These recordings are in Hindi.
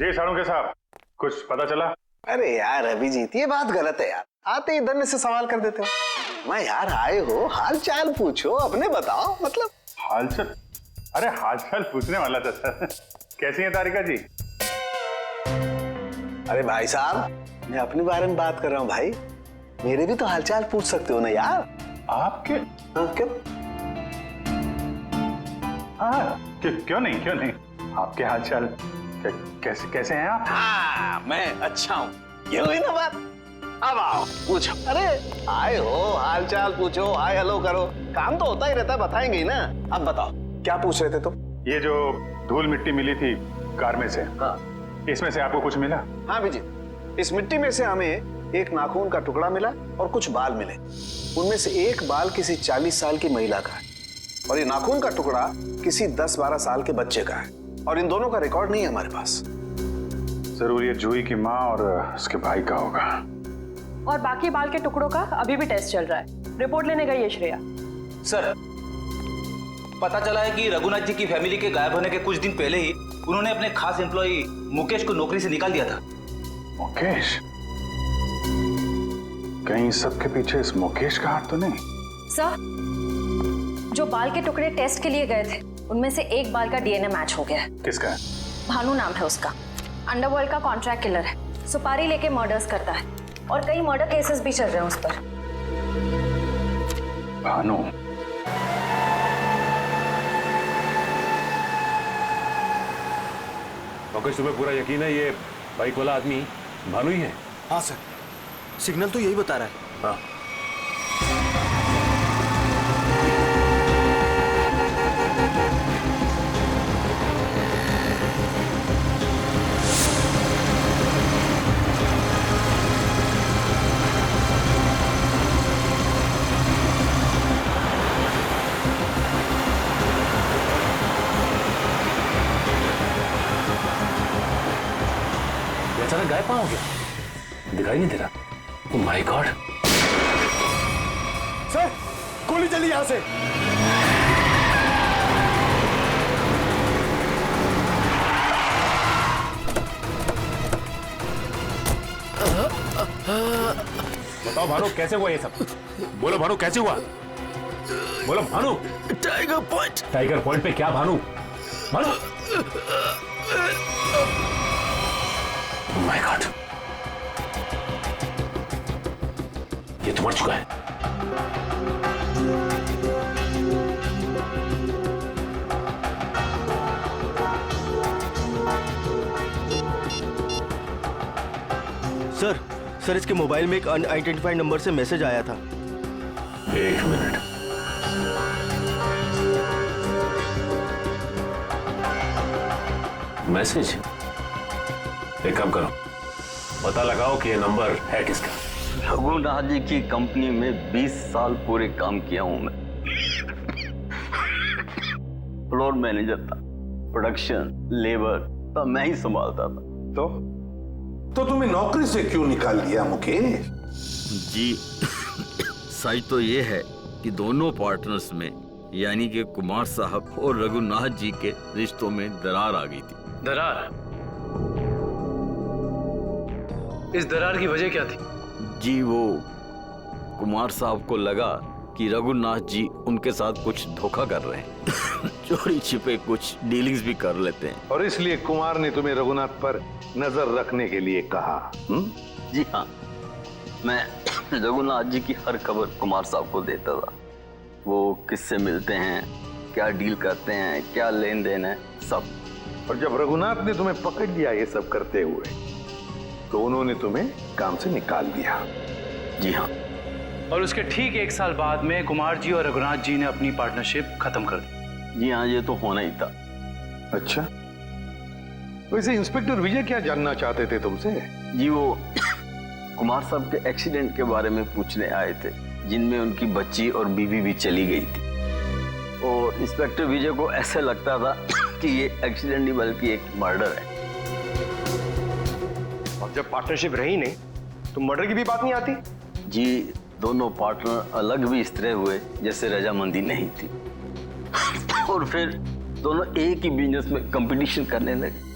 जी साड़ू साहब, कुछ पता चला? अरे यार अभिजीत, ये बात गलत है यार। आते ही धन्य से सवाल कर देते हो। मैं यार आए हो, हाल चाल पूछो, अपने बताओ। मतलब हाल चाल? अरे हाल चाल पूछने वाला था सर। कैसी है तारिका जी? अरे भाई साहब, मैं अपने बारे में बात कर रहा हूँ भाई। मेरे भी तो हाल चाल पूछ सकते हो ना यार। आपके? हाँ क्यों? हाँ क्यों नहीं। आपके हाल चाल कैसे हैं आप? हाँ मैं अच्छा हूँ, ये हुई ना बात। अब आओ पूछो। अरे आए हो, हाल चाल पूछो, हाय हेलो करो, काम तो होता ही रहता है, बताएंगे ही ना। अब बताओ क्या पूछ रहे थे तुम? ये जो धूल मिट्टी मिली थी कार में से, हाँ इसमें से आपको कुछ मिला? हाँ अभिजीत, इस मिट्टी में से हमें एक नाखून का टुकड़ा मिला और कुछ बाल मिले। उनमें से एक बाल किसी 40 साल की महिला का है और ये नाखून का टुकड़ा किसी 10-12 साल के बच्चे का है। और इन दोनों का रिकॉर्ड नहीं है हमारे पास। जरूर ये जूही की माँ और उसके भाई का होगा। और बाकी बाल के टुकड़ों का अभी भी टेस्ट चल रहा है, रिपोर्ट लेने गई है श्रेया। सर, पता चला है कि रघुनाथ जी की फैमिली के गायब होने के कुछ दिन पहले ही उन्होंने अपने खास एम्प्लॉई मुकेश को नौकरी से निकाल दिया था। मुकेश? कहीं सबके पीछे इस मुकेश का हाथ तो नहीं? सर, जो बाल के टुकड़े टेस्ट के लिए गए थे उनमें से एक बाल का डीएनए मैच हो गया है। किसका है? भानु नाम है उसका, अंडरवर्ल्ड का कॉन्ट्रैक्ट किलर है, सुपारी लेके मर्डर्स करता है और कई मर्डर केसेस भी चल रहे हैं उस पर। भानु? मुकेश, तुम्हें पूरा यकीन है ये बाइक वाला आदमी भानु ही है? हाँ सर, सिग्नल तो यही बता रहा है। हाँ। अचानक गायब कहाँ हो गया? दिखाई नहीं दे रहा। ओह माय गॉड! सर, गोली चली यहां से। बताओ भानु, कैसे हुआ ये सब? बोलो भानु, कैसे हुआ? बोलो Bhanu. Tiger point. Tiger point पे क्या भानु? भानु! ओह माय गॉड! ये तो मर चुका है। सर, इसके मोबाइल में एक अनआइडेंटिफाइड नंबर से मैसेज आया था। एक मिनट। मैसेज? एक काम करो, पता लगाओ कि ये नंबर है किसका। रघुनाथ जी की कंपनी में 20 साल पूरे काम किया हूं मैं। फ्लोर मैनेजर था, प्रोडक्शन, लेबर सब मैं ही संभालता था। तो तुम्हें नौकरी से क्यों निकाल दिया मुकेश? जी सच तो ये है कि दोनों पार्टनर्स में यानी कि कुमार साहब और रघुनाथ जी के रिश्तों में दरार आ गई थी। दरार? इस दरार की वजह क्या थी? जी वो कुमार साहब को लगा कि रघुनाथ जी उनके साथ कुछ धोखा कर रहे हैं। चोरी छिपे कुछ डीलिंग्स भी कर लेते हैं। और इसलिए कुमार ने तुम्हें रघुनाथ पर नजर रखने के लिए कहा? जी हाँ, मैं रघुनाथ जी की हर खबर कुमार साहब को देता था। वो किससे मिलते हैं, क्या डील करते हैं, क्या लेन देन है, सब। और जब रघुनाथ ने तुम्हें पकड़ लिया ये सब करते हुए, तो उन्होंने तुम्हें काम से निकाल दिया? जी हाँ। और उसके ठीक 1 साल बाद में कुमार जी और रघुनाथ जी ने अपनी पार्टनरशिप खत्म कर दी। जी हाँ, ये तो होना ही था। अच्छा, वैसे इंस्पेक्टर विजय क्या जानना चाहते थे तुमसे? जी वो कुमार साहब के एक्सीडेंट के बारे में पूछने आए थे, जिनमें उनकी बच्ची और बीवी भी चली गई थी। और इंस्पेक्टर विजय को ऐसा लगता था कि ये एक्सीडेंट नहीं बल्कि एक मर्डर है। और जब पार्टनरशिप रही नहीं तो मर्डर की भी बात नहीं आती? जी दोनों पार्टनर अलग भी इस तरह हुए जैसे रजामंदी नहीं थी। और फिर दोनों एक ही बिजनेस में कंपटीशन करने लगे।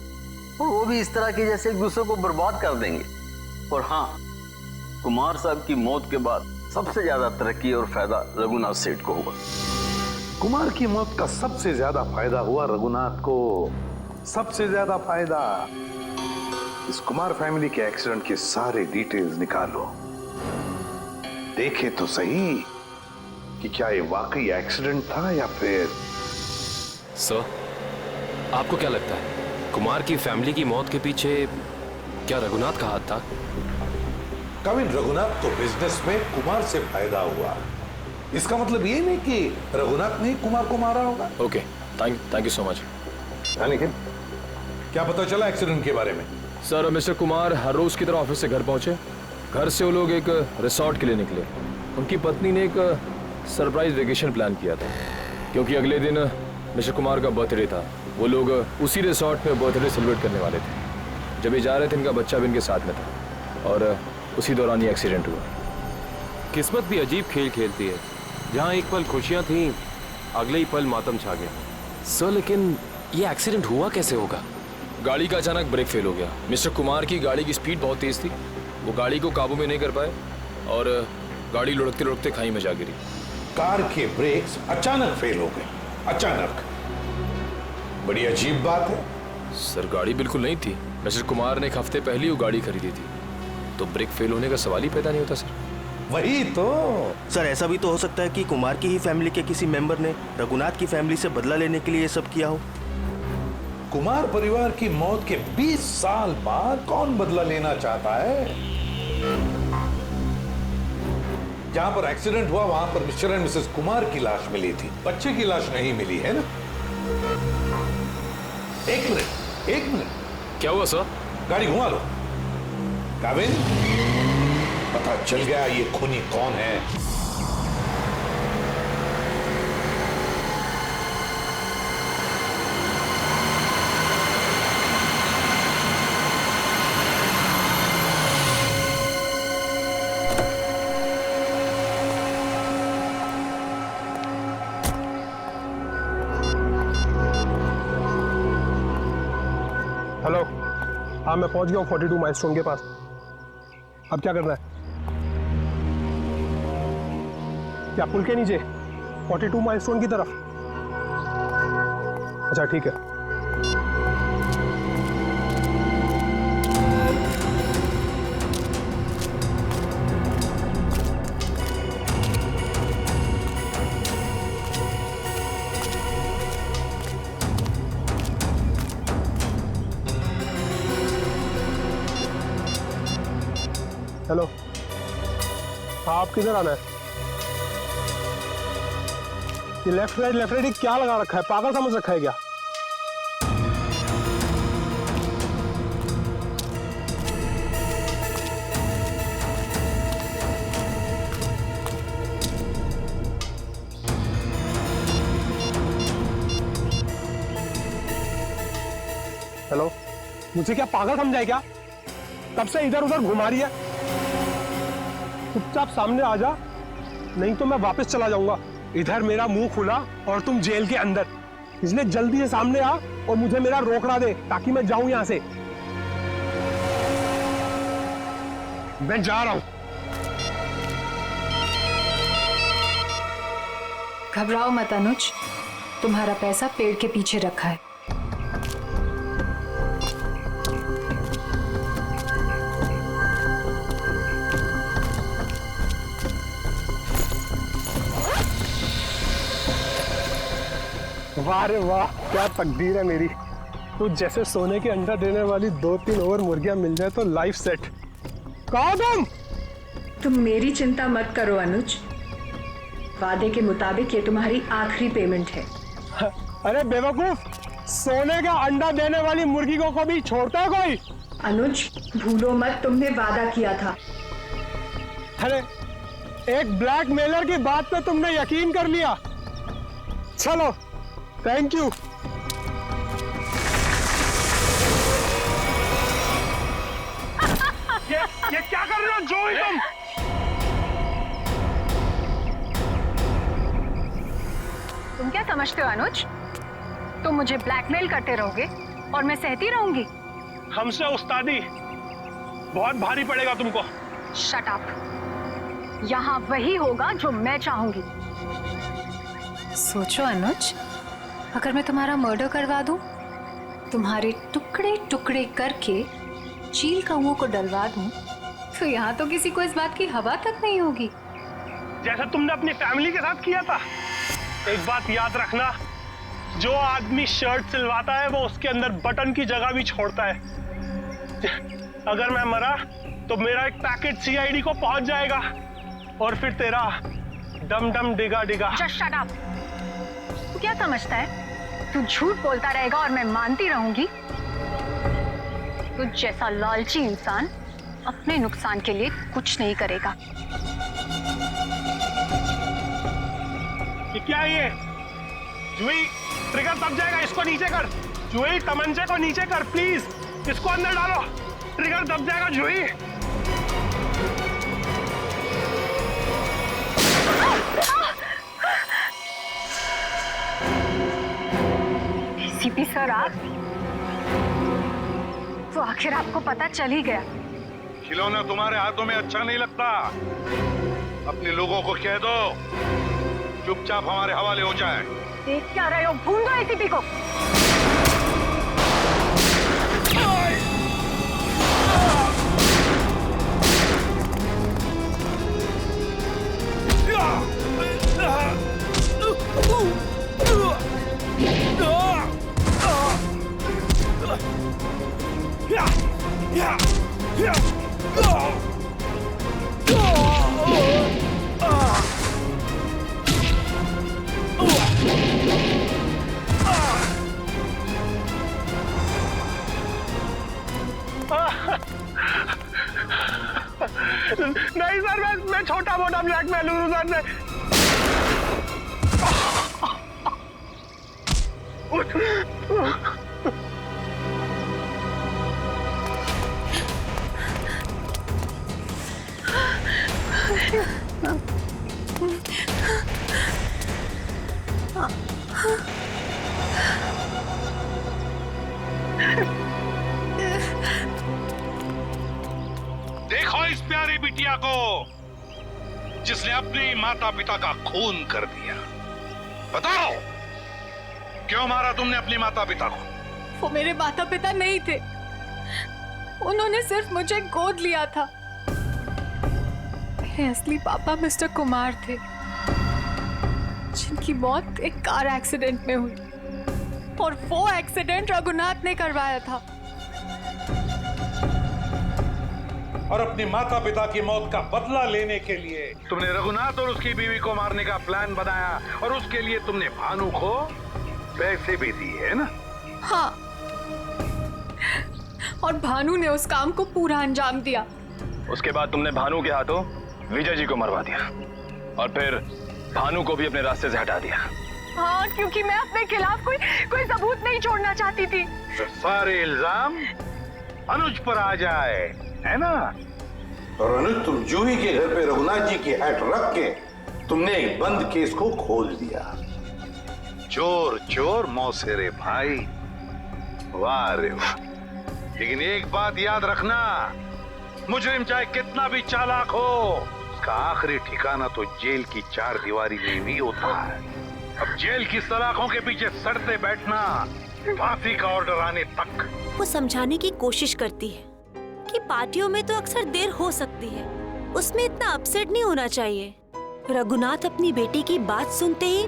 और वो भी इस तरह के जैसे एक दूसरे को बर्बाद कर देंगे। और हाँ, कुमार साहब की मौत के बाद सबसे ज्यादा तरक्की और फायदा रघुनाथ सेठ को हुआ। कुमार की मौत का सबसे ज्यादा फायदा हुआ रघुनाथ को, सबसे ज्यादा फायदा। इस कुमार फैमिली के एक्सीडेंट के सारे डिटेल्स निकालो, देखे तो सही कि क्या ये वाकई एक्सीडेंट था या फिर। सर, आपको क्या लगता है कुमार की फैमिली की मौत के पीछे क्या रघुनाथ का हाथ था? कविन, रघुनाथ को बिजनेस में कुमार से फायदा हुआ, इसका मतलब ये नहीं कि रघुनाथ ने कुमार को मारा होगा। Okay, thank you so much. लेकिन क्या पता चला एक्सीडेंट के बारे में? सर, मिस्टर कुमार हर रोज की तरह ऑफिस से घर पहुंचे। घर से वो लोग एक रिसोर्ट के लिए निकले। उनकी पत्नी ने एक सरप्राइज वेकेशन प्लान किया था, क्योंकि अगले दिन मिस्टर कुमार का बर्थडे था। वो लोग उसी रिसोर्ट में बर्थडे सेलिब्रेट करने वाले थे। जब ये जा रहे थे, इनका बच्चा भी इनके साथ में था और उसी दौरान ये एक्सीडेंट हुआ। किस्मत भी अजीब खेल खेलती है, जहाँ एक पल खुशियाँ थीं, अगले ही पल मातम छा गया। सर, लेकिन ये एक्सीडेंट हुआ कैसे होगा? गाड़ी का अचानक ब्रेक फेल हो गया। मिस्टर कुमार की गाड़ी की स्पीड बहुत तेज थी, वो गाड़ी को काबू में नहीं कर पाए और गाड़ी लुढ़कते लुढ़कते खाई में जा गिरी। कार के ब्रेक्स अचानक फेल हो गए, अचानक। बड़ी अजीब बात है। सर, गाड़ी बिल्कुल नहीं थी। मिस्टर कुमार ने एक हफ्ते पहले वो गाड़ी खरीदी थी, तो ब्रेक फेल होने का सवाल ही पैदा नहीं होता। सर, वही तो। सर, ऐसा भी तो हो सकता है कि कुमार की ही फैमिली के किसी मेंबर ने रघुनाथ की फैमिली से बदला लेने के लिए ये सब किया हो। कुमार परिवार की मौत के 20 साल बाद कौन बदला लेना चाहता है? जहां पर एक्सीडेंट हुआ वहां पर मिस्टर एंड मिसेस कुमार की लाश मिली थी, बच्चे की लाश नहीं मिली है ना? एक मिनट। क्या हुआ सर? गाड़ी घुमा लो। काविन, पता चल गया ये खूनी कौन है। हेलो, हाँ मैं पहुंच गया हूँ 42 माइलस्टोन के पास। अब क्या करना है? क्या पुल के नीचे 42 माइलस्टोन की तरफ? अच्छा ठीक है। हेलो, हाँ आप किधर आना है? ये लेफ्ट राइट क्या लगा रखा है? पागल समझ रखा है क्या? हेलो, मुझे क्या पागल समझा है क्या? तब से इधर उधर घुमा रही है। चुपचाप सामने आ जा, नहीं तो मैं वापस चला जाऊंगा। इधर मेरा मुंह खुला और तुम जेल के अंदर, इसलिए जल्दी से सामने आ और मुझे मेरा रोकड़ा दे ताकि मैं जाऊं यहां से। मैं जा रहा हूं। घबराओ मत अनुज, तुम्हारा पैसा पेड़ के पीछे रखा है। वाह रे वाह, क्या तकदीर है मेरी। तो जैसे सोने के अंडा देने वाली 2-3 और मुर्गियां मिल जाए तो लाइफ सेट। कहाँ तुम मेरी चिंता मत करो अनुज, वादे के मुताबिक ये तुम्हारी आखिरी पेमेंट है। अरे बेवकूफ, सोने का अंडा देने वाली मुर्गी को कभी छोड़ता है कोई? अनुज भूलो मत, तुमने वादा किया था। अरे एक ब्लैकमेलर की बात पे तुमने यकीन कर लिया। चलो, थैंक यू। ये क्या कर रहे हो जोई तुम? तुम क्या समझते हो अनुज? तुम मुझे ब्लैकमेल करते रहोगे और मैं सहती रहूंगी? हमसे उस्तादी बहुत भारी पड़ेगा तुमको। Shut up. यहाँ वही होगा जो मैं चाहूंगी। सोचो अनुज, अगर मैं तुम्हारा मर्डर करवा दूं, तुम्हारे टुकड़े टुकड़े करके चील कौओं को डलवा दूं, तो यहाँ तो किसी को इस बात की हवा तक नहीं होगी। जैसा तुमने अपनी फैमिली के साथ किया था। एक बात याद रखना, जो आदमी शर्ट सिलवाता है वो उसके अंदर बटन की जगह भी छोड़ता है। अगर मैं मरा तो मेरा एक पैकेट सीआईडी को पहुंच जाएगा और फिर तेरा डम डम डिगा डिगा। Just shut up. तू क्या समझता है तू झूठ बोलता रहेगा और मैं मानती रहूंगी? तू जैसा लालची इंसान अपने नुकसान के लिए कुछ नहीं करेगा। ये क्या है ये? जूही, ट्रिगर दब जाएगा, इसको नीचे कर। जूही, तमंचे को नीचे कर प्लीज, इसको अंदर डालो। ट्रिगर दब जाएगा जूही। सीपी सर, आप तो आखिर आपको पता चल ही गया। खिलौना तुम्हारे हाथों में अच्छा नहीं लगता। अपने लोगों को कह दो चुपचाप हमारे हवाले हो जाए। देख क्या रहे हो? भून दो एसीपी को। नहीं सर, मैं छोटा मोटा ब्लैकमेल हूँ सर। देखो इस प्यारी बिटिया को जिसने अपने माता पिता का खून कर दिया। बताओ क्यों मारा तुमने अपने माता पिता को? वो मेरे माता पिता नहीं थे, उन्होंने सिर्फ मुझे गोद लिया था। मेरे असली पापा मिस्टर कुमार थे, जिनकी मौत एक कार एक्सीडेंट में हुई, और वो एक्सीडेंट रघुनाथ ने करवाया था। और अपनी माता पिता की मौत का बदला लेने के लिए तुमने रघुनाथ और उसकी बीवी को मारने का प्लान बनाया, और उसके लिए तुमने भानु को पैसे भी दिए, है ना? हाँ, और भानु ने उस काम को पूरा अंजाम दिया। उसके बाद तुमने भानु के हाथों विजय जी को मरवा दिया, और फिर भानु को भी अपने रास्ते से हटा दिया। हाँ, क्योंकि मैं अपने खिलाफ कोई सबूत नहीं छोड़ना चाहती थी। तो सारे इल्जाम अनुज पर आ जाए, है ना? और अनुज, तुम जूही के घर पे रघुनाथ जी की हैट रख के तुमने एक बंद केस को खोल दिया। चोर चोर मौसेरे भाई, वाह रे वाह। लेकिन एक बात याद रखना, मुजरिम चाहे कितना भी चालाक हो, उसका आखिरी ठिकाना तो जेल की चार दीवारी में भी होता है। अब जेल की सलाखों के पीछे सड़ते बैठना फांसी का ऑर्डर आने तक। वो समझाने की कोशिश करती है कि पार्टियों में तो अक्सर देर हो सकती है, उसमें इतना अपसेट नहीं होना चाहिए। रघुनाथ अपनी बेटी की बात सुनते ही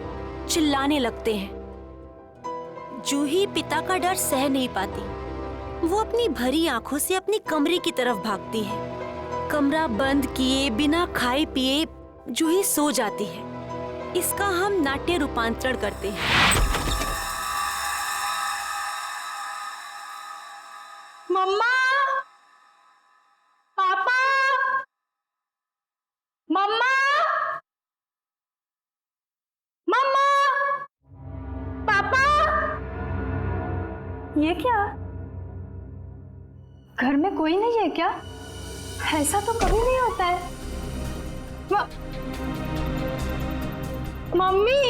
चिल्लाने लगते हैं। जूही पिता का डर सह नहीं पाती, वो अपनी भरी आंखों से अपने कमरे की तरफ भागती है। कमरा बंद किए बिना खाए पिए जूही सो जाती है। इसका हम नाट्य रूपांतरण करते हैं। मम्मा, पापा, मम्मा, मम्मा, पापा। ये क्या? घर में कोई नहीं है क्या? ऐसा तो कभी नहीं होता है। मम्मी,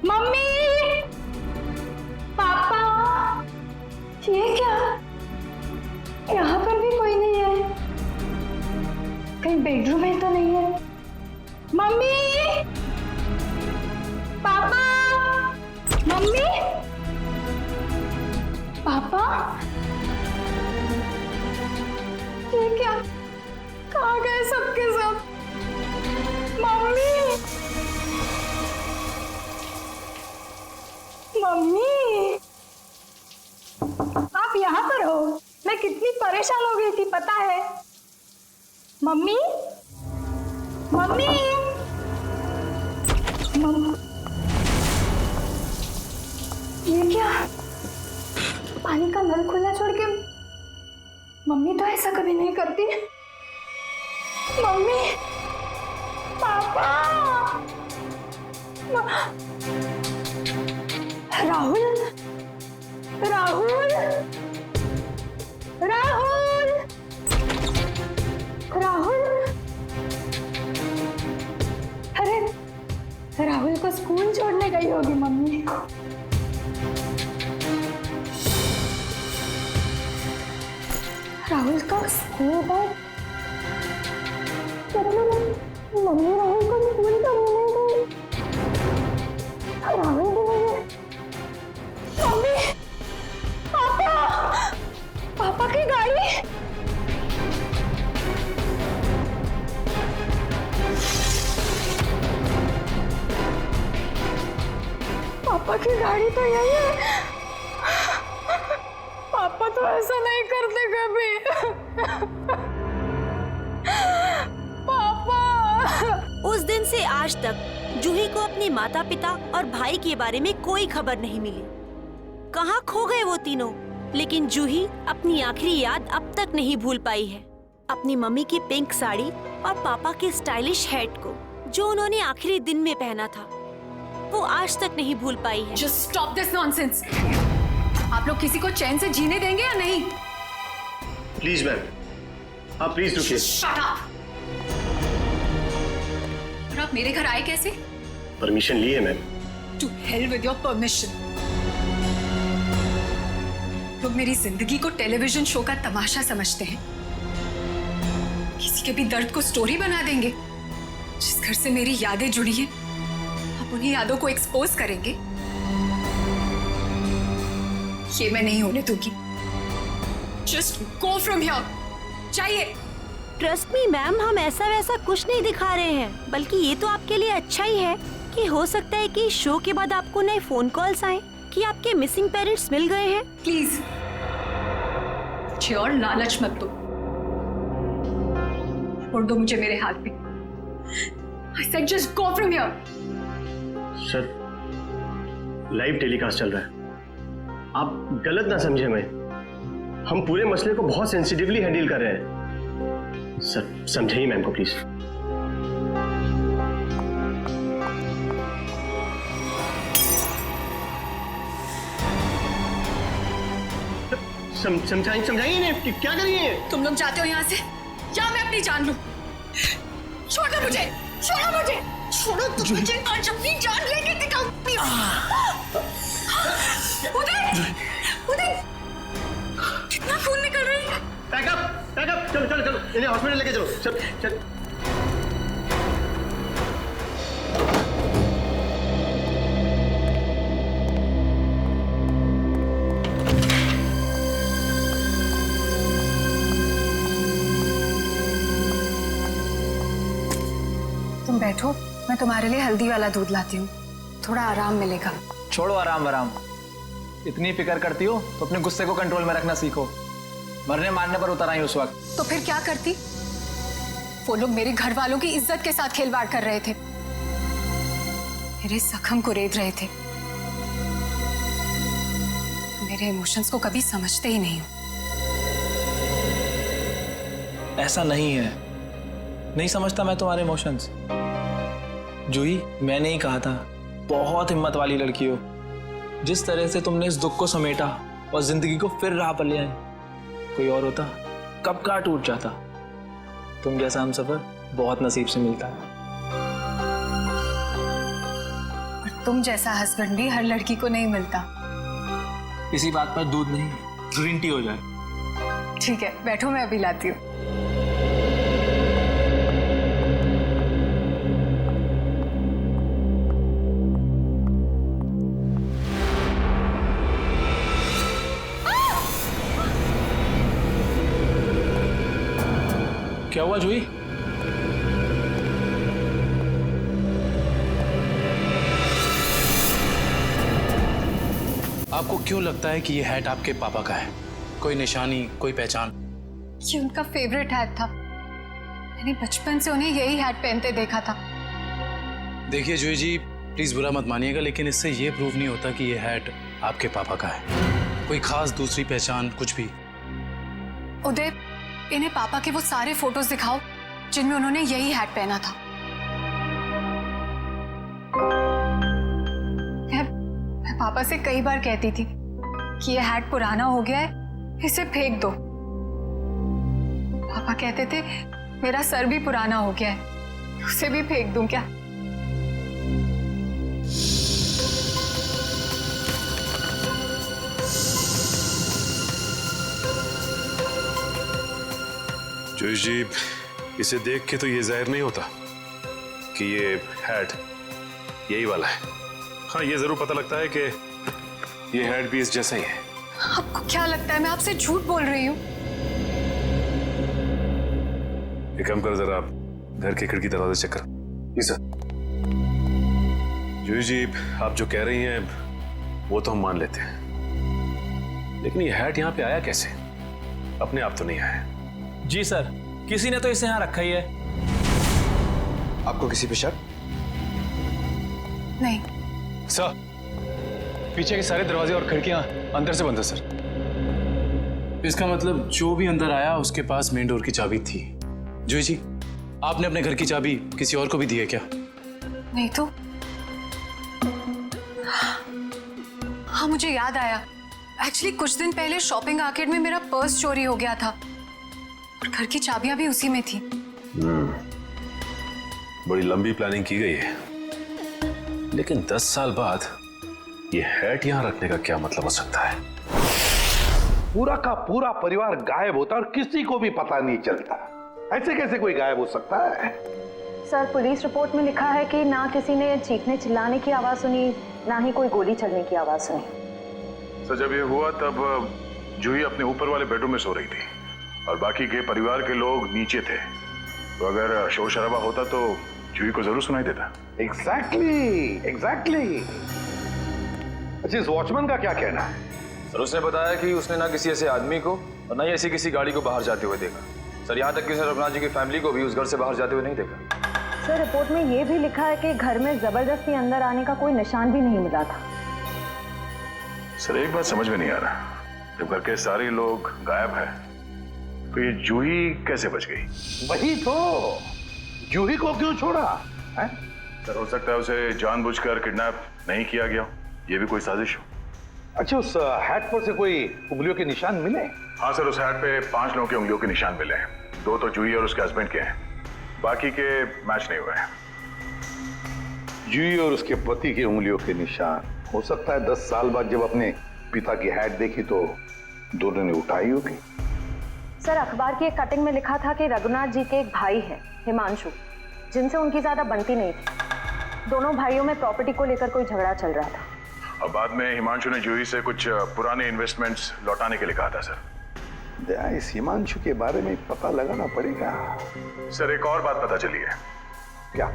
मम्मी, पापा, ये क्या? बेडरूम में तो नहीं है। मम्मी, पापा, मम्मी, पापा, ये क्या? कहाँ गए सबके सब? मम्मी, मम्मी, आप यहाँ पर हो? मैं कितनी परेशान हो गई थी पता है? मम्मी, मम्मी, ये क्या? पानी का नल खुला छोड़ के? मम्मी तो ऐसा कभी नहीं करती। मम्मी, पापा, राहुल, राहुल, राहुल, राहुल, अरे राहुल को स्कूल छोड़ने गई होगी मम्मी। राहुल का स्कूल बैग, मतलब मम्मी राहुल को स्कूल छोड़ने गई। राहुल भी नहीं है। मम्मी, पापा, पापा की गाड़ी, पापा की गाड़ी तो यही है। पापा तो ऐसा नहीं करते कभी। पापा। उस दिन से आज तक जूही को अपने माता पिता और भाई के बारे में कोई खबर नहीं मिली। कहाँ खो गए वो तीनों? लेकिन जूही अपनी आखिरी याद अब तक नहीं भूल पाई है। अपनी मम्मी की पिंक साड़ी और पापा के स्टाइलिश हैट को, जो उन्होंने आखिरी दिन में पहना था, वो आज तक नहीं भूल पाई है। Just stop this nonsense. आप लोग किसी को चैन से जीने देंगे या नहीं? प्लीज मैम, आप प्लीज रुकिए। Shut up. और आप मेरे घर आए कैसे? परमिशन ली है ma'am. To hell with your permission. लोग मेरी जिंदगी को टेलीविजन शो का तमाशा समझते हैं। किसी के भी दर्द को स्टोरी बना देंगे। जिस घर से मेरी यादें जुड़ी हैं, आप उन्हीं यादों को एक्सपोज करेंगे। ये मैं नहीं होने दूंगी। Just go from here. चाहिए। ट्रस्ट मी मैम, हम ऐसा वैसा कुछ नहीं दिखा रहे हैं, बल्कि ये तो आपके लिए अच्छा ही है कि हो सकता है कि शो के बाद आपको नए फोन कॉल्स आए कि आपके मिसिंग पेरेंट्स मिल गए हैं। प्लीज मुझे और लालच मत दो। छोड़ दो मुझे मेरे हाथ में। I said just go from here. Sir, live telecast चल रहा है, आप गलत ना समझे। हम पूरे मसले को बहुत सेंसिटिवली हैंडल कर रहे हैं। सर समझाइए मैम को प्लीज। समझाइए ना कि क्या करिए। तुम लोग जाते हो यहाँ से या मैं अपनी जान लूं? छोड़ दो मुझे, छोड़ो मुझे, छोड़ो तुम मुझे। आज अपनी जान लेके दिखाऊंगी। उदय, उदय, कितना खून निकल रहा है। बैकअप, बैकअप, चलो चलो चलो, इन्हें हॉस्पिटल लेके चलो। चल चल। तुम बैठो, मैं तुम्हारे लिए हल्दी वाला दूध लाती हूँ। थोड़ा आराम मिलेगा। छोड़ो आराम आराम, इतनी फिक्र करती हो तो अपने गुस्से को कंट्रोल में रखना सीखो। मरने मारने पर उतर आई उस वक्त। तो फिर क्या करती? वो लोग मेरे घर वालों की इज्जत के साथ खिलवाड़ कर रहे थे, मेरे जख्म को रेत रहे थे। मेरे इमोशंस को कभी समझते ही नहीं हो। ऐसा नहीं है, नहीं समझता मैं तुम्हारे इमोशंस। जूही, मैंने ही कहा था, बहुत हिम्मत वाली लड़की हो। जिस तरह से तुमने इस दुख को समेटा और जिंदगी को फिर राह पर ले आई, कोई और होता कब का टूट जाता। तुम जैसा हमसफर बहुत नसीब से मिलता है। और तुम जैसा हस्बैंड भी हर लड़की को नहीं मिलता। इसी बात पर दूध नहीं, ग्रीन टी हो जाए। ठीक है, बैठो, मैं अभी लाती हूँ। क्या हुआ जूही? आपको क्यों लगता है कि ये हैट आपके पापा का है? कोई निशानी, कोई पहचान? ये उनका फेवरेट हैट था। मैंने बचपन से उन्हें यही हैट पहनते देखा था। देखिए जूही जी, प्लीज बुरा मत मानिएगा, लेकिन इससे ये प्रूव नहीं होता कि ये हैट आपके पापा का है। कोई खास दूसरी पहचान कुछ भी? उदय, इन्हें पापा के वो सारे फोटोज दिखाओ जिनमें उन्होंने यही हैट पहना था। मैं पापा से कई बार कहती थी कि ये हैट पुराना हो गया है, इसे फेंक दो। पापा कहते थे मेरा सर भी पुराना हो गया है, उसे भी फेंक दूं क्या? जूही जी, इसे देख के तो ये जाहिर नहीं होता कि ये हैट यही वाला है। हाँ, ये जरूर पता लगता है कि ये हैट भी इस जैसा ही है। आपको क्या लगता है मैं आपसे झूठ बोल रही हूँ? एक काम कर, जरा आप घर के खिड़की दरवाजे चेक कर। जी सर। जूही जी, आप जो कह रही हैं वो तो हम मान लेते हैं, लेकिन ये हैट यहाँ पे आया कैसे? अपने आप तो नहीं आया। जी सर, किसी ने तो इसे यहाँ रखा ही है। आपको किसी पे शक? नहीं सर, पीछे के सारे दरवाजे और खिड़कियां अंदर से बंद है सर। इसका मतलब जो भी अंदर आया उसके पास मेन डोर की चाबी थी। जूही जी, आपने अपने घर की चाबी किसी और को भी दी है क्या? नहीं तो। हाँ, मुझे याद आया। एक्चुअली कुछ दिन पहले शॉपिंग आर्केड में मेरा पर्स चोरी हो गया था और घर की चाबियां भी उसी में थी। बड़ी लंबी प्लानिंग की गई है, लेकिन 10 साल बाद ये हैट यहाँ रखने का क्या मतलब हो सकता है? पूरा का पूरा परिवार गायब होता और किसी को भी पता नहीं चलता। ऐसे कैसे कोई गायब हो सकता है? सर, पुलिस रिपोर्ट में लिखा है कि ना किसी ने चीखने चिल्लाने की आवाज सुनी, ना ही कोई गोली चलने की आवाज सुनी। सर, जब ये हुआ तब जूही अपने ऊपर वाले बेडरूम में सो रही थी और बाकी के परिवार के लोग नीचे थे, तो अगर शोर शराबा होता तो जूही को जरूर सुनाई देता। एग्जैक्टली। अच्छा, इस वॉचमैन का क्या कहना है? सर, उसने बताया कि उसने ना किसी ऐसे आदमी को और ना ही ऐसी किसी गाड़ी को बाहर जाते हुए देखा। सर, यहाँ तक कि उसने रघुनाथ जी की फैमिली को भी उस घर से बाहर जाते हुए नहीं देखा। सर, रिपोर्ट में ये भी लिखा है कि घर में जबरदस्ती अंदर आने का कोई निशान भी नहीं मिला था। सर, एक बात समझ में नहीं आ रहा, जब घर के सारे लोग गायब हैं, तो ये जूही कैसे बच गई? वही तो, जूही को क्यों छोड़ा है? सर, हो सकता है उसे जानबूझकर किडनैप नहीं किया गया, ये भी कोई साजिश हो। अच्छा, उस हैट पर से कोई उंगलियों के निशान मिले? हाँ सर, उस हैट पे 5 लोगों की उंगलियों के निशान मिले हैं। 2 तो जूही और उसके हस्बैंड के हैं, बाकी के मैच नहीं हुए हैं। जूही और उसके पति की उंगलियों के निशान। हो सकता है 10 साल बाद जब अपने पिता की हैट देखी तो दोनों ने उठाई होगी। सर, अखबार की एक कटिंग में लिखा था कि रघुनाथ जी के एक भाई है, हिमांशु, जिनसे उनकी ज्यादा बनती नहीं थी। दोनों भाइयों में प्रॉपर्टी को लेकर कोई झगड़ा चल रहा था और बाद में हिमांशु ने जूही से कुछ पुराने इन्वेस्टमेंट्स लौटाने के लिए कहा था। सर, इस हिमांशु के बारे में पता लगाना पड़ेगा। सर, एक और बात पता चली है। क्या?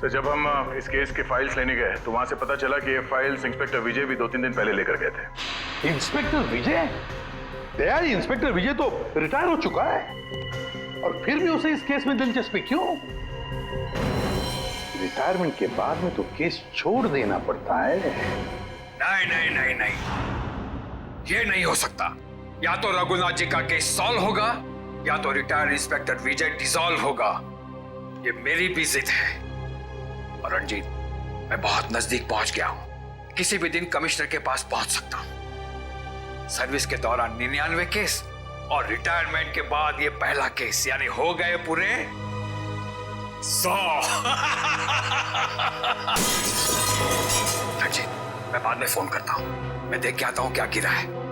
सर, जब हम इस केस की फाइल्स लेने गए तो वहां से पता चला कि ये फाइल्स इंस्पेक्टर विजय भी 2-3 दिन पहले लेकर गए थे। इंस्पेक्टर विजय? यार, इंस्पेक्टर विजय तो रिटायर हो चुका है और फिर भी उसे इस केस में दिलचस्पी क्यों? रिटायरमेंट के बाद में तो केस छोड़ देना पड़ता है। नहीं नहीं नहीं नहीं, ये नहीं हो सकता। या तो रघुनाथ जी का केस सॉल्व होगा या तो रिटायर्ड इंस्पेक्टर विजय डिसॉल्व होगा। ये मेरी भी जिद है। और रणजीत, मैं बहुत नजदीक पहुंच गया हूं। किसी भी दिन कमिश्नर के पास पहुंच सकता हूं। सर्विस के दौरान 99 केस और रिटायरमेंट के बाद ये पहला केस, यानी हो गए पूरे 100। रणजीत, मैं बाद में फोन करता हूं। मैं देख के आता हूं क्या गिरा है।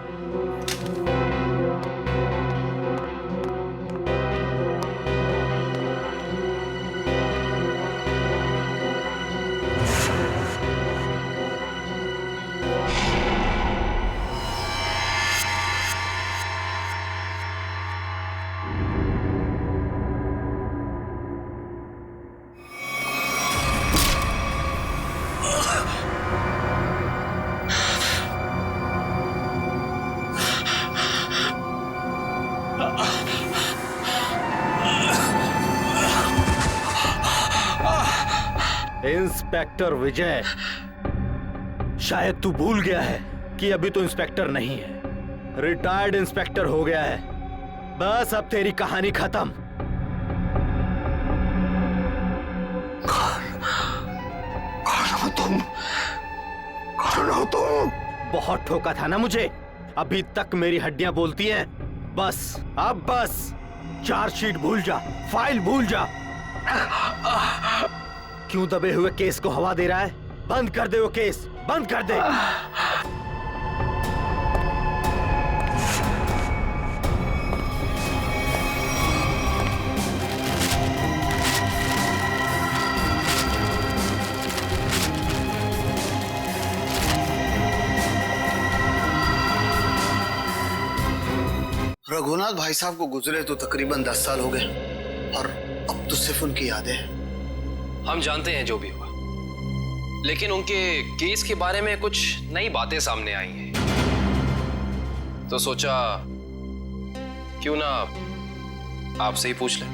इंस्पेक्टर विजय, शायद तू भूल गया है कि अभी तो इंस्पेक्टर नहीं है, रिटायर्ड इंस्पेक्टर हो गया है। बस अब तेरी कहानी खत्म। कौन हो तुम? कौन हो तुम? बहुत ठोका था ना मुझे, अभी तक मेरी हड्डियां बोलती हैं। बस अब बस, चार्जशीट भूल जा, फाइल भूल जा। क्यों दबे हुए केस को हवा दे रहा है? बंद कर दे वो केस, बंद कर दे। रघुनाथ भाई साहब को गुजरे तो तकरीबन 10 साल हो गए और अब तो सिर्फ उनकी यादें हैं। हम जानते हैं जो भी हुआ, लेकिन उनके केस के बारे में कुछ नई बातें सामने आई हैं, तो सोचा क्यों ना आपसे ही पूछ लें।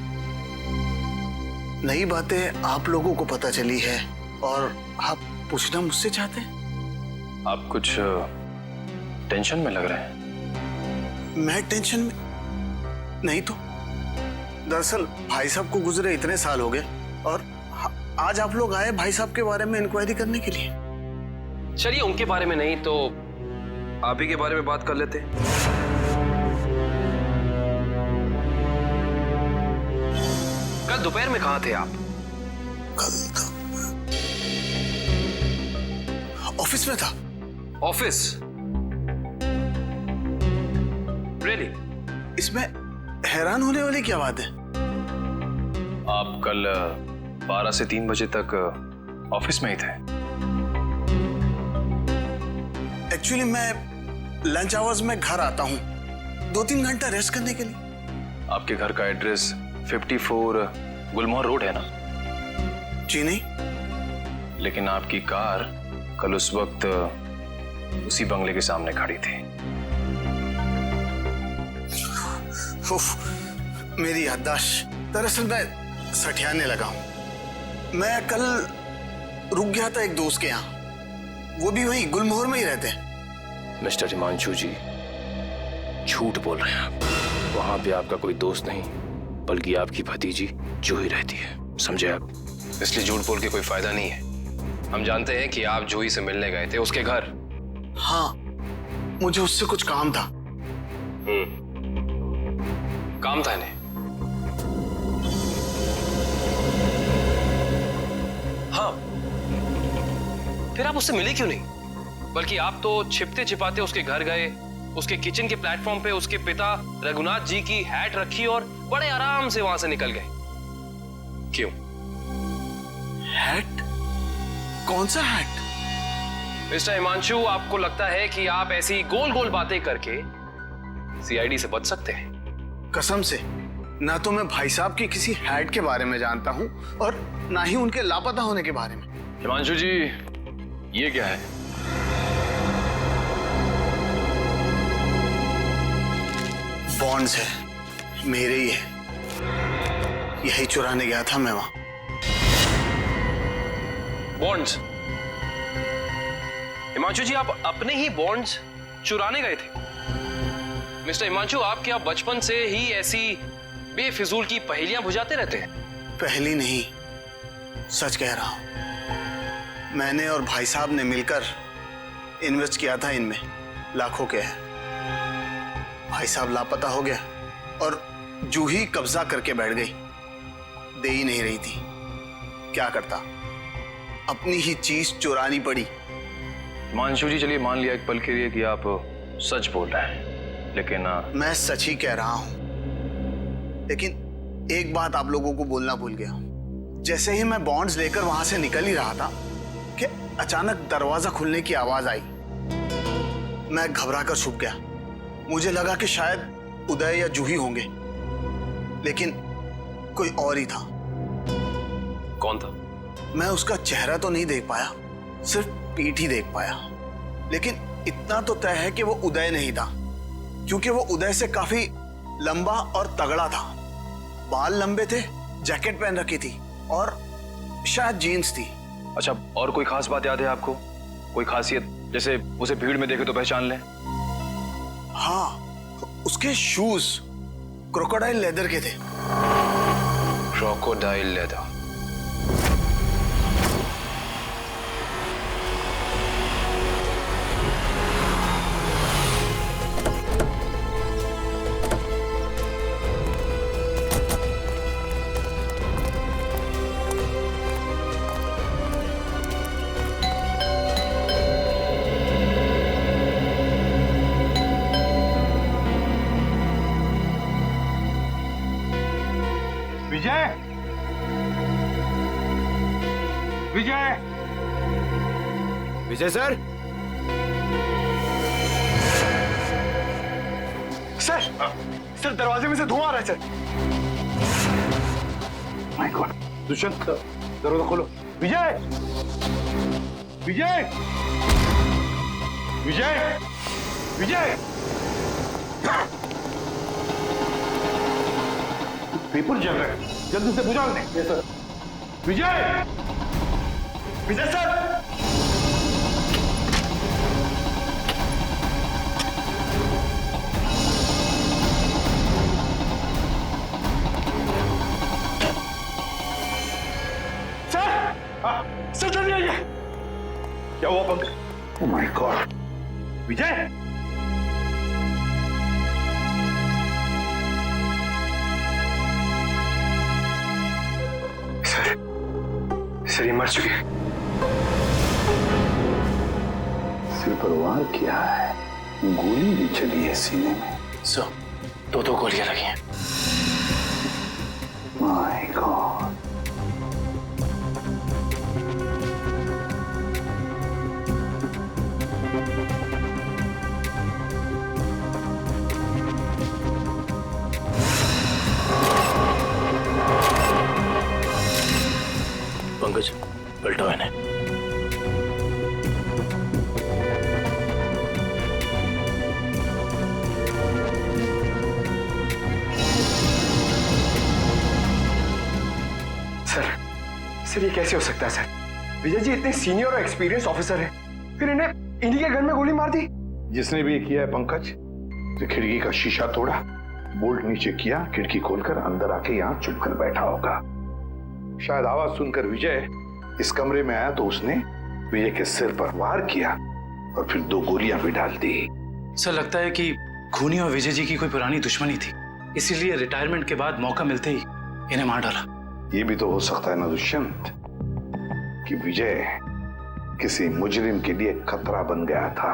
नई बातें आप लोगों को पता चली है और आप पूछना मुझसे चाहते हैं? आप कुछ टेंशन में लग रहे हैं। मैं टेंशन में नहीं तो। दरअसल भाई साहब को गुजरे इतने साल हो गए और आज आप लोग आए भाई साहब के बारे में इंक्वायरी करने के लिए। चलिए उनके बारे में नहीं तो आप ही के बारे में बात कर लेते हैं। कल दोपहर में कहां थे आप? कल ऑफिस में था। ऑफिस? Really? इसमें हैरान होने वाली क्या बात है? आप कल 12 से 3 बजे तक ऑफिस में ही थे। एक्चुअली मैं लंच आवर्स में घर आता हूँ 2-3 घंटा रेस्ट करने के लिए। आपके घर का एड्रेस 54 गुलमोहर रोड है ना? जी नहीं। लेकिन आपकी कार कल उस वक्त उसी बंगले के सामने खड़ी थी। मेरी याददाश्त, दरअसल मैं सठियाने लगा हूं। मैं कल रुक गया था एक दोस्त के यहाँ, वो भी वहीं गुलमोहर में ही रहते हैं। मिस्टर हिमांशु जी, झूठ बोल रहे हैं आप। वहां पे आपका कोई दोस्त नहीं, बल्कि आपकी भतीजी जूही रहती है, समझे आप? इसलिए झूठ बोल के कोई फायदा नहीं है। हम जानते हैं कि आप जूही से मिलने गए थे उसके घर। हाँ, मुझे उससे कुछ काम था। काम था इन्हें? हाँ, फिर आप उससे मिले क्यों नहीं? बल्कि आप तो छिपते छिपाते उसके घर गए, उसके किचन के प्लेटफॉर्म पे उसके पिता रघुनाथ जी की हैट रखी और बड़े आराम से वहां से निकल गए। क्यों? हैट? कौन सा हैट? मिस्टर हिमांशु, आपको लगता है कि आप ऐसी गोल गोल बातें करके सीआईडी से बच सकते हैं? कसम से, ना तो मैं भाई साहब की किसी हैट के बारे में जानता हूं और ना ही उनके लापता होने के बारे में। हिमांशु जी, ये क्या है? बॉन्ड्स है, मेरे ही है। यही चुराने गया था मैं वहां। बॉन्ड्स? हिमांशु जी, आप अपने ही बॉन्ड्स चुराने गए थे? मिस्टर हिमांशु, आप क्या बचपन से ही ऐसी बेफिजूल की पहेलियां बुझाते रहते हैं? पहली नहीं, सच कह रहा हूं। मैंने और भाई साहब ने मिलकर इन्वेस्ट किया था इनमें, लाखों के हैं। भाई साहब लापता हो गया और जूही कब्जा करके बैठ गई, दे ही नहीं रही थी। क्या करता, अपनी ही चीज चुरानी पड़ी। हिमांशु जी, चलिए मान लिया एक पल के लिए कि आप सच बोल रहे हैं, लेकिन मैं सच ही कह रहा हूं, लेकिन एक बात आप लोगों को बोलना भूल गया। जैसे ही मैं बॉन्ड्स लेकर वहां से निकल ही रहा था कि अचानक दरवाजा खुलने की आवाज आई। मैं घबराकर छुप गया। मुझे लगा कि शायद उदय या जूही होंगे, लेकिन कोई और ही था। कौन था? मैं उसका चेहरा तो नहीं देख पाया, सिर्फ पीठ ही देख पाया। लेकिन इतना तो तय है कि वो उदय नहीं था, क्योंकि वो उदय से काफी लंबा और तगड़ा था। बाल लंबे थे, जैकेट पहन रखी थी और शायद जीन्स थी। अच्छा, और कोई खास बात याद है आपको? कोई खासियत, जैसे उसे भीड़ में देखे तो पहचान लें? हाँ, उसके शूज क्रोकोडाइल लेदर के थे। Crocodile leather. Vijay, Vijay, Vijay sir. Sir दरवाजे में से धुआं आ रहा है सर। माय गॉड, दुष्यंत दरवाजा खोलो। विजय, विजय, विजय, विजय, पेपर जल रहा है, जल्दी से बुझा दें। Yes sir. Vijay, Vijay sir, sir जल्दी आइए। क्या हुआ Pankaj? Oh my god, Vijay, sir ये मर चुके हैं। सिर पर वार किया है, गोली भी चली है सीने में। सर, दो गोलियां लगी हैं। माय गॉड, पंकज, पलटाओ इन्हें। सर ये कैसे हो सकता है सर? विजय जी इतने सीनियर और एक्सपीरियंस ऑफिसर हैं, फिर इन्हें इन्हीं के घर में गोली मार दी। जिसने भी ये किया है पंकज, जो खिड़की का शीशा तोड़ा, बोल्ट नीचे किया, खिड़की खोलकर अंदर आके यहाँ चुप कर बैठा होगा। शायद आवाज सुनकर विजय इस कमरे में आया तो उसने विजय के सिर पर वार किया और फिर 2 गोलियां भी डाल दी। सर, लगता है कि खूनी और विजय जी की कोई पुरानी दुश्मनी थी, इसीलिए रिटायरमेंट के बाद मौका मिलते ही इन्हें मार डाला। ये भी तो हो सकता है ना दुष्यंत, कि विजय किसी मुजरिम के लिए खतरा बन गया था,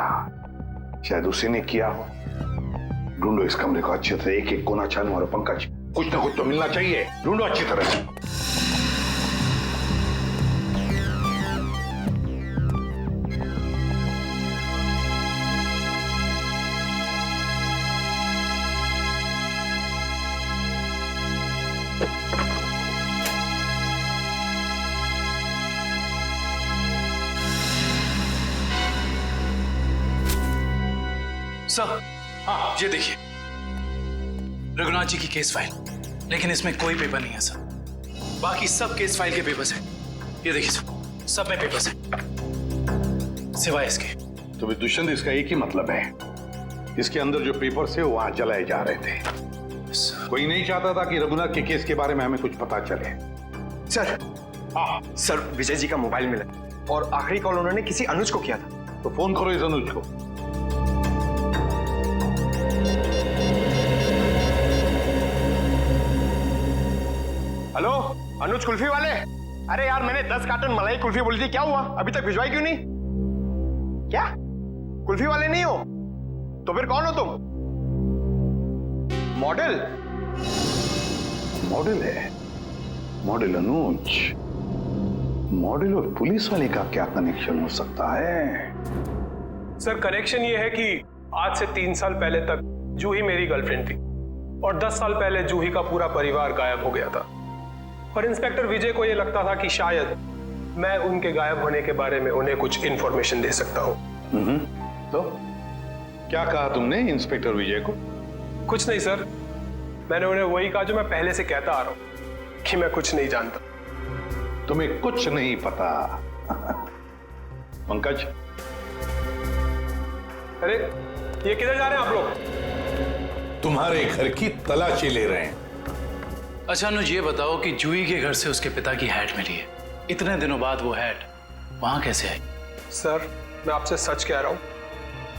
शायद उसी ने किया हो। ढूंढो इस कमरे को अच्छी तरह, एक एक कोना छानो। और पंकज, कुछ ना कुछ तो मिलना चाहिए, ढूंढो अच्छी तरह से। सर, हाँ, ये देखिए, रघुनाथ जी की केस फाइल, लेकिन इसमें कोई पेपर नहीं है सर। बाकी सब केस फाइल के पेपर्स हैं। ये देखिए सर, सब में पेपर्स हैं, सिवाय इसके। तो भी दुष्यंत, इसका एक ही मतलब है, इसके अंदर जो पेपर्स है वो वहां जलाए जा रहे थे। कोई नहीं चाहता था कि रघुनाथ के केस के बारे में हमें कुछ पता चले। सर, हाँ सर, विजय जी का मोबाइल मिला और आखिरी कॉल उन्होंने किसी अनुज को किया था। तो फोन करो इस अनुज को। हेलो, अनुज कुल्फी वाले? अरे यार, मैंने 10 कार्टन मलाई कुल्फी बोली थी, क्या हुआ? अभी तक भिजवाई क्यों नहीं? क्या कुल्फी वाले नहीं हो? तो फिर कौन हो तुम? मॉडल? मॉडल है? मॉडल अनुज? मॉडल और पुलिस वाले का क्या कनेक्शन हो सकता है? सर, कनेक्शन ये है कि आज से 3 साल पहले तक जूही मेरी गर्लफ्रेंड थी और 10 साल पहले जूही का पूरा परिवार गायब हो गया था। और इंस्पेक्टर विजय को यह लगता था कि शायद मैं उनके गायब होने के बारे में उन्हें कुछ इंफॉर्मेशन दे सकता हूँ। तो क्या कहा तुमने इंस्पेक्टर विजय को? कुछ नहीं सर, मैंने उन्हें वही कहा जो मैं पहले से कहता आ रहा हूँ कि मैं कुछ नहीं जानता। तुम्हें कुछ नहीं पता, पंकज, अरे ये किधर जा रहे हैं आप लोग? तुम्हारे घर की तलाशी ले रहे हैं। अच्छा अनुज, ये बताओ कि जूही के घर से उसके पिता की हैट मिली है, इतने दिनों बाद वो हैट वहां कैसे आई? सर मैं आपसे सच कह रहा हूँ,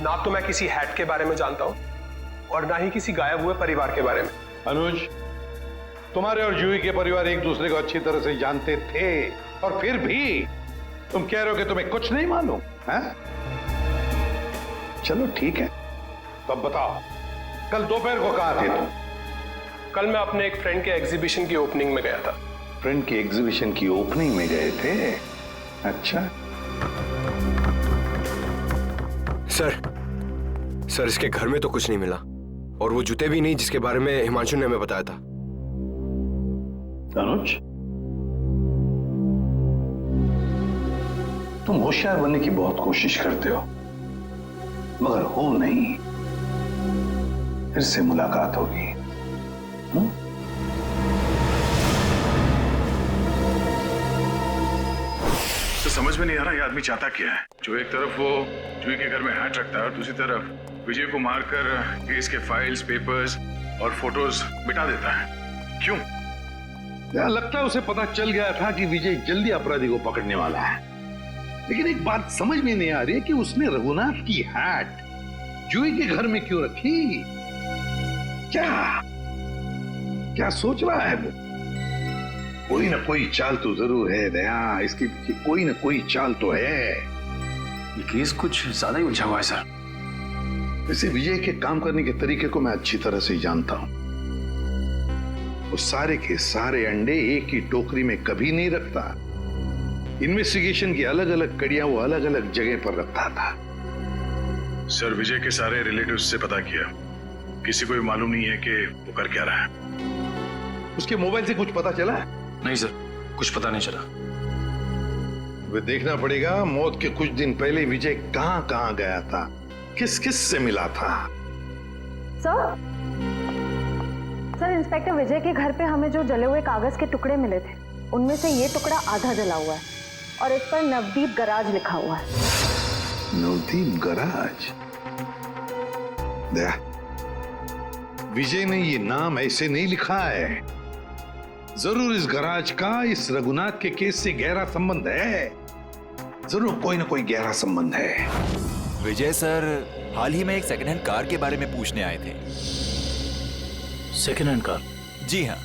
ना तो मैं किसी हैट के बारे में जानता हूँ और ना ही किसी गायब हुए परिवार के बारे में। अनुज, तुम्हारे और जूही के परिवार एक दूसरे को अच्छी तरह से जानते थे और फिर भी तुम कह रहे हो कि तुम्हें कुछ नहीं मालूम है? चलो ठीक है, तो अब बताओ कल दोपहर को कहां थे तुम? कल मैं अपने एक फ्रेंड के एग्जीबिशन की ओपनिंग में गया था। फ्रेंड की एग्जीबिशन की ओपनिंग में गए थे? अच्छा। सर इसके घर में तो कुछ नहीं मिला और वो जूते भी नहीं जिसके बारे में हिमांशु ने हमें बताया था। अनुज, तुम होशियार बनने की बहुत कोशिश करते हो, मगर हो नहीं। फिर से मुलाकात होगी। तो समझ में नहीं आ रहा ये आदमी चाहता क्या है। जो एक तरफ वो जूही के घर में हैट रखता है और दूसरी तरफ विजय को मारकर केस के फाइल्स, पेपर्स और फोटोज मिटा देता है। क्यों? लगता है उसे पता चल गया था कि विजय जल्दी अपराधी को पकड़ने वाला है। लेकिन एक बात समझ में नहीं आ रही है कि उसने रघुनाथ की हैट जूही के घर में क्यों रखी? क्या सोच रहा है वो? कोई ना कोई चाल तो जरूर है दया, इसके पीछे कोई ना कोई चाल तो है। ये केस कुछ ज्यादा ही उलझा हुआ है सर। वैसे विजय के काम करने के तरीके को मैं अच्छी तरह से जानता हूं। वो सारे के सारे अंडे एक ही टोकरी में कभी नहीं रखता। इन्वेस्टिगेशन की अलग अलग कड़ियां वो अलग अलग जगह पर रखता था। सर विजय के सारे रिलेटिव्स से पता किया, किसी को भी मालूम नहीं है कि वो कर क्या रहा है। उसके मोबाइल से कुछ पता चला? नहीं सर, कुछ पता नहीं चला। वे देखना पड़ेगा मौत के कुछ दिन पहले विजय कहां कहां गया था, किस किस से मिला था। सर इंस्पेक्टर विजय के घर पे हमें जो जले हुए कागज के टुकड़े मिले थे उनमें से ये टुकड़ा आधा जला हुआ है और इस पर नवदीप गराज लिखा हुआ है। नवदीप गराज? विजय ने ये नाम ऐसे नहीं लिखा है। जरूर इस गराज का इस रघुनाथ के केस से गहरा संबंध है। जरूर कोई ना कोई गहरा संबंध है। विजय सर हाल ही में एक सेकंड हैंड कार के बारे में पूछने आए थे। Second hand car? जी हाँ,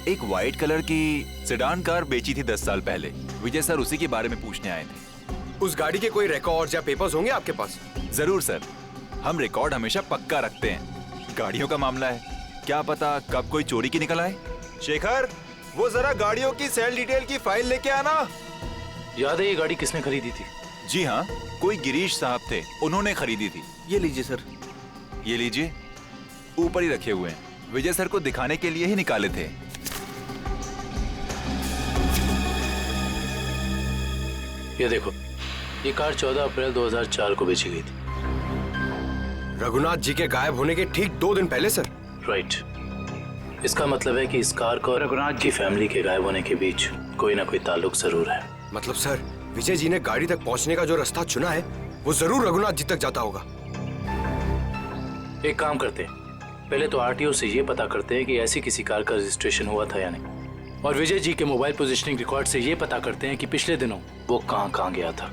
एक व्हाइट कलर की सेडान कार बेची थी 10 साल पहले। विजय सर उसी के बारे में पूछने आए थे। उस गाड़ी के कोई रिकॉर्ड या पेपर्स होंगे आपके पास? जरूर सर, हम रिकॉर्ड हमेशा पक्का रखते हैं। गाड़ियों का मामला है, क्या पता कब कोई चोरी की निकल आए। शेखर, वो जरा गाड़ियों की सेल डिटेल की फाइल लेके आना। याद है ये गाड़ी किसने खरीदी थी? जी हाँ, कोई गिरीश साहब थे, उन्होंने खरीदी थी। ये लीजिए सर। ये लीजिए, ऊपर ही रखे हुए हैं, विजय सर को दिखाने के लिए ही निकाले थे। ये देखो, ये कार 14 अप्रैल 2004 को बेची गई थी। रघुनाथ जी के गायब होने के ठीक 2 दिन पहले सर? राइट। इसका मतलब है कि इस कार को रघुनाथ जी फैमिली के गायब होने के बीच कोई ना कोई ताल्लुक जरूर है। मतलब सर विजय जी ने गाड़ी तक पहुंचने का जो रास्ता चुना है वो जरूर रघुनाथ जी तक जाता होगा। एक काम करते हैं, पहले तो आरटीओ से ये पता करते हैं कि ऐसी किसी कार का रजिस्ट्रेशन हुआ था या नहीं, और विजय जी के मोबाइल पोजीशनिंग रिकॉर्ड से ये पता करते हैं कि पिछले दिनों वो कहां गया था।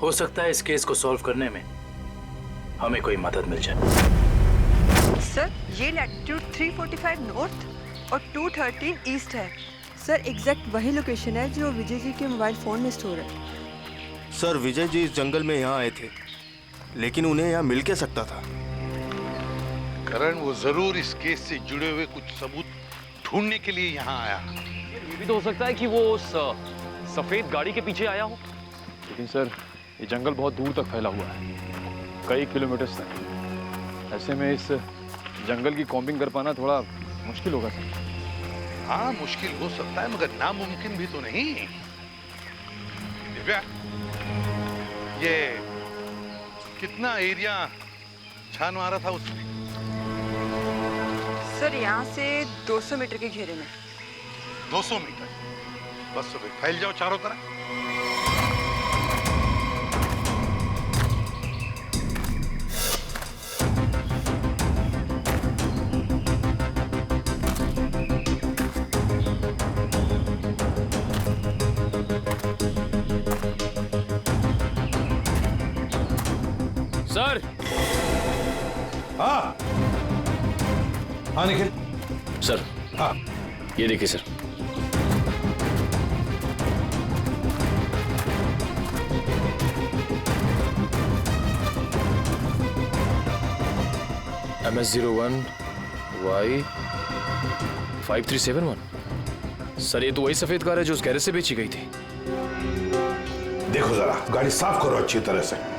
हो सकता है इस केस को सॉल्व करने में हमें कोई मदद मिल जाए। सर ये लैटिट्यूड 345 नॉर्थ और 213 ईस्ट है। सर एग्जैक्ट वही लोकेशन है जो विजय जी के मोबाइल फोन में स्टोर है। सर विजय जी इस जंगल में यहाँ आए थे, लेकिन उन्हें यहाँ मिल के सकता था। करण वो जरूर इस केस से जुड़े हुए कुछ सबूत ढूंढने के लिए यहाँ आया। ये भी तो हो सकता है कि वो उस सफेद गाड़ी के पीछे आया हो। लेकिन सर ये जंगल बहुत दूर तक फैला हुआ है, कई किलोमीटर तक। ऐसे में इस जंगल की कॉम्बिंग कर पाना थोड़ा मुश्किल होगा सर। हाँ मुश्किल हो सकता है, मगर नामुमकिन भी तो नहीं। दिव्या, ये कितना एरिया छान मारा था उसने? सर यहाँ से 200 मीटर के घेरे में। 200 मीटर? बस तो फैल जाओ चारों तरफ। हाँ हाँ निखिल। सर हाँ ये देखिए सर। MS01 Y 5371। सर ये तो वही सफेद कार है जो उस गैरेज से बेची गई थी। देखो जरा, गाड़ी साफ करो अच्छी तरह से।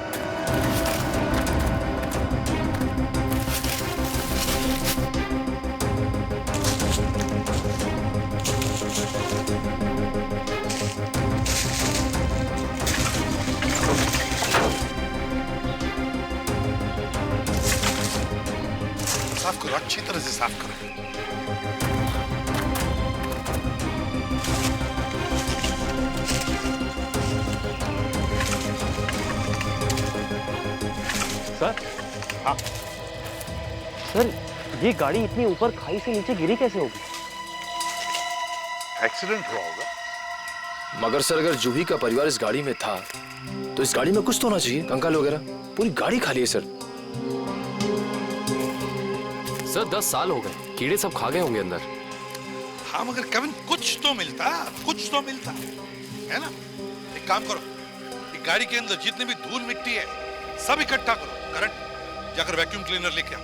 साफ करो, अच्छी तरह से साफ करो। सर हाँ सर, ये गाड़ी इतनी ऊपर खाई से नीचे गिरी कैसे होगी? एक्सीडेंट हुआ होगा। मगर सर अगर जूही का परिवार इस गाड़ी में था तो इस गाड़ी में कुछ तो होना चाहिए, कंकाल वगैरह। पूरी गाड़ी खाली है सर। सर 10 साल हो गए, कीड़े सब खा गए होंगे अंदर। हाँ मगर केविन कुछ तो मिलता है ना। एक काम करो, एक गाड़ी के अंदर जितने भी धूल मिट्टी है सब इकट्ठा करो, करंट जाकर वैक्यूम क्लीनर लेके आओ।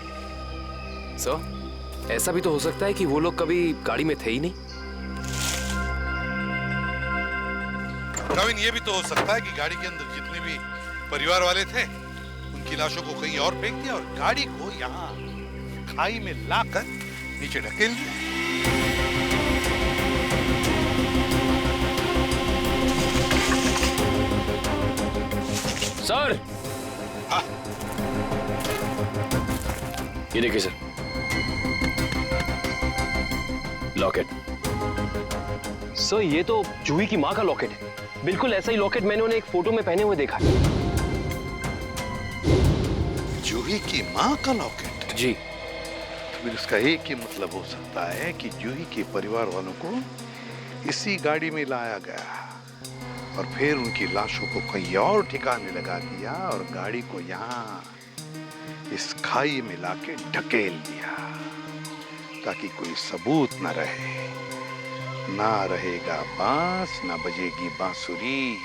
सर ऐसा भी तो हो सकता है कि वो लोग कभी गाड़ी में थे ही नहीं। केविन ये भी तो हो सकता है कि गाड़ी के अंदर जितने भी परिवार वाले थे उनकी लाशों को कहीं और फेंक दिया और गाड़ी को यहाँ खाई में लाकर नीचे ढकेल दिया। सर हाँ ये देखिए सर, लॉकेट। सर ये तो जूही की माँ का लॉकेट है। बिल्कुल ऐसा ही लॉकेट मैंने उन्हें एक फोटो में पहने हुए देखा है। जूही की माँ का लॉकेट? जी। फिर इसका एक ही मतलब हो सकता है कि जूही के परिवार वालों को इसी गाड़ी में लाया गया और फिर उनकी लाशों को कहीं और ठिकाने लगा दिया और गाड़ी को यहाँ इस खाई में लाके ढकेल दिया ताकि कोई सबूत न रहे। ना रहेगा बांस, ना बजेगी बांसुरी।